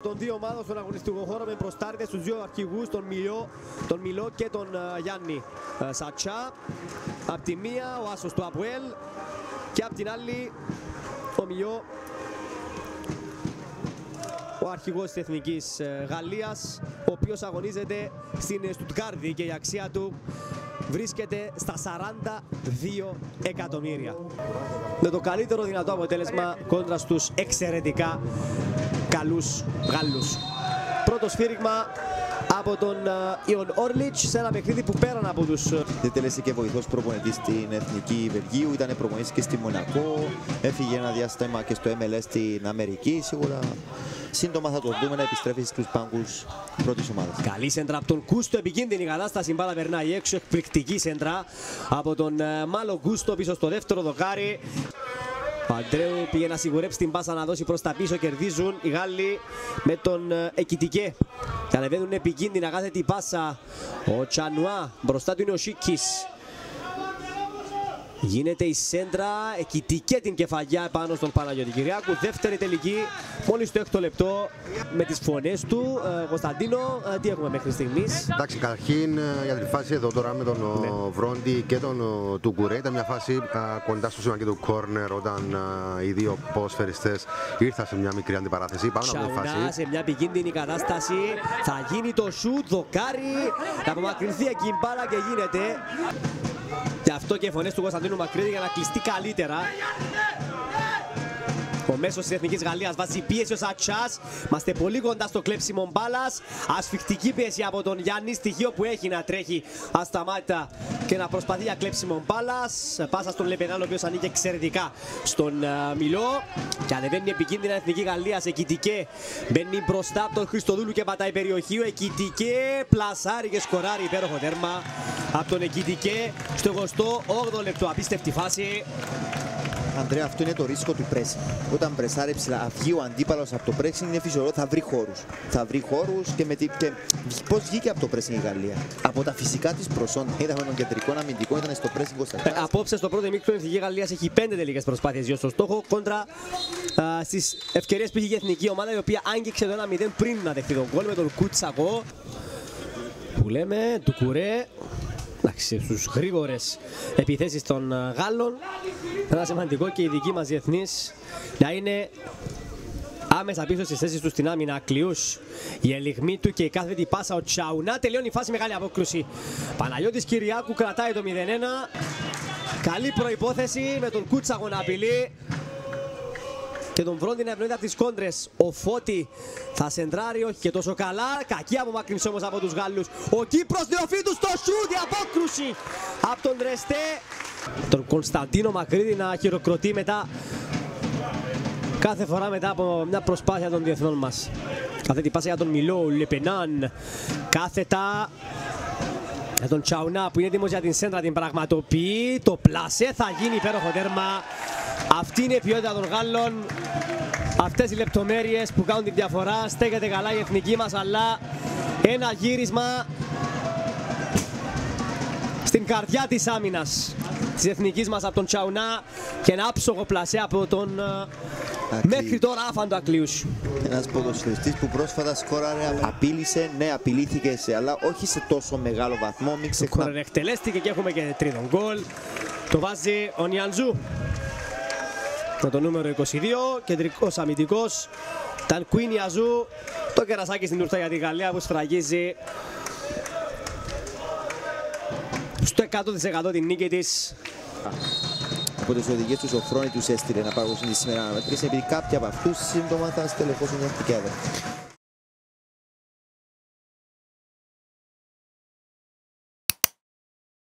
Των δύο ομάδων στον αγωνιστικό χώρο με προστάρτες στους δύο αρχηγούς, τον Μιλό και τον Γιάννη Σατσά. Απ' τη μία ο άσος του Αποέλ και απ' την άλλη ο Μιλό, ο αρχηγός της Εθνικής Γαλλίας, ο οποίος αγωνίζεται στην Στουτγκάρδη και η αξία του βρίσκεται στα 42 εκατομμύρια. Με το καλύτερο δυνατό αποτέλεσμα κόντρα στους εξαιρετικά καλούς Γάλλους. Πρώτο σφύριγμα από τον Ιον Όρλιτς σε ένα παιχνίδι που πέραν από τους... Διετέλεσε και βοηθός προπονητής στην Εθνική Βελγίου, ήταν προπονητής και στη Μονακό, έφυγε ένα διάστημα και στο MLS στην Αμερική. Σίγουρα σύντομα θα το δούμε να επιστρέφει στους πάγκους πρώτης ομάδας. Καλή σέντρα από τον Κούστο, επικίνδυνη κατάσταση, μπάλα περνάει έξω, εκπληκτική σέντρα από τον Μάλο Κούστο πίσω στο δεύτερο δοκάρι. Ο Αντρέου πήγε να σιγουρέψει την πάσα να δώσει προς τα πίσω, κερδίζουν οι Γάλλοι με τον Εκιτικέ. Και ανεβαίνουν επικίνδυνα κάθετη πάσα. Ο Τσανουά, μπροστά του είναι ο Σίκης. Γίνεται η σέντρα, Εκιτικέ την κεφαλιά πάνω στον Παναγιώτη Κυριάκου. Δεύτερη τελική, μόλις το 6ο λεπτό με τις φωνές του. Κωνσταντίνο, τι έχουμε μέχρι στιγμής? Εντάξει, καταρχήν για τη φάση εδώ τώρα με τον Βρόντι και τον Τουγκουρέ, ήταν μια φάση κοντά στο σήμα και του κόρνερ όταν οι δύο ποδοσφαιριστές ήρθαν σε μια μικρή αντιπαράθεση πάνω από τη φάση. Σε μια επικίνδυνη κατάσταση θα γίνει το σουτ, δοκάρι, θα απομακρυνθεί εκεί η μπάλα και γίνεται. Γι' αυτό και οι φωνές του Κωνσταντίνου Μακρύδη για να κλειστεί καλύτερα. Ο μέσος της Εθνικής Γαλλίας βάζει πίεση ο Σατσάς. Είμαστε πολύ κοντά στο κλέψιμο μπάλας. Ασφιχτική πίεση από τον Γιάννη, στοιχείο που έχει να τρέχει ασταμάτητα και να προσπαθεί για κλέψιμο μπάλας. Πάσα στον Λεπενάν, ο οποίος ανήκει εξαιρετικά στον Μιλό. Και ανεβαίνει επικίνδυνα Εθνική Γαλλία. Εκιτικέ μπαίνει μπροστά από τον Χριστοδούλου και πατάει περιοχή. Ο Εκιτικέ πλασάρει και σκοράρει, υπέροχο τέρμα από τον Εκιτικέ στο 28ο λεπτό. Απίστευτη φάση. Αντρέα, αυτό είναι το ρίσκο του pressing. Όταν πρεσάρει ψηλά, βγει ο αντίπαλος από το pressing, είναι φυσιολογικό, θα βρει χώρους. Θα βρει χώρους και πώς βγήκε από το pressing η Γαλλία? Από τα φυσικά της προσόντα. Είδαμε τον κεντρικό αμυντικό, ήταν στο pressing ο Σατσάς. Απόψε στο πρώτο ημίχρονο η Εθνική Γαλλία έχει 5 τελικές προσπάθειες γύρω στο στόχο κόντρα στις ευκαιρίες που είχε η εθνική ομάδα, η οποία άγγιξε το 1-0 πριν να δεχτεί τον γκολ με τον Κουτσακό. Που λέμε, του Κουρέ. Εντάξει, στους γρήγορες επιθέσεις των Γάλλων. Ένα σημαντικό και οι δικοί μας διεθνείς να είναι άμεσα πίσω στις θέσεις του στην άμυνα. Κλειούς, η ελιγμή του και η κάθετη πάσα. Ο Τσαουνά τελειώνει η φάση, μεγάλη απόκρουση. Παναγιώτης Κυριάκου κρατάει το 0-1. Καλή προϋπόθεση με τον Κούτσαγο να απειλεί και τον Βρόντι να ευνοείται από τις κόντρες. Ο Φώτη θα σεντράρει, όχι και τόσο καλά. Κακή απομάκρυνση όμως από τους Γάλλους. Ο Κύπρος Νεοφύτου στο σούτ, η απόκρουση από τον Ρεστέ. Τον Κωνσταντίνο Μακρύδη να χειροκροτεί κάθε φορά μετά από μια προσπάθεια των διεθνών μας. Κάθετη πάσα για τον Μιλό, Λεπενάν. Κάθετα για τον Τσαουνά που είναι έτοιμος για την σέντρα, την πραγματοποιεί. Το πλασέ θα γίνει υπέροχο τέρμα. Αυτή είναι η ποιότητα των Γάλλων. Αυτές οι λεπτομέρειες που κάνουν τη διαφορά. Στέκεται καλά η εθνική μας, αλλά ένα γύρισμα στην καρδιά της άμυνας της εθνικής μας από τον Τσαουνά και ένα άψογο πλασέ από τον μέχρι τώρα άφαντο Ακλίους. Ένας ποδοσφαιριστής που πρόσφατα σκόραρε, απείλησε, ναι, απειλήθηκε αλλά όχι σε τόσο μεγάλο βαθμό. Μην ξεχνάμε. Κορενεκτελέστηκε και έχουμε και τρίτον γκολ. Το βάζει ο Νιανζού με το νούμερο 22, κεντρικός αμυντικός. Ήταν Κουίνι Αζού, το κερασάκι στην τούρτα για τη Γαλλία που σφραγίζει στο 100% την νίκη της. Από τις οδηγίες τους ο Φρόνι τους έστειλε να παγώσουν τη σήμερα αναμέτρηση, επειδή κάποιοι από αυτούς σύντομα θα στελεχώσουν μια εθνική έδρα.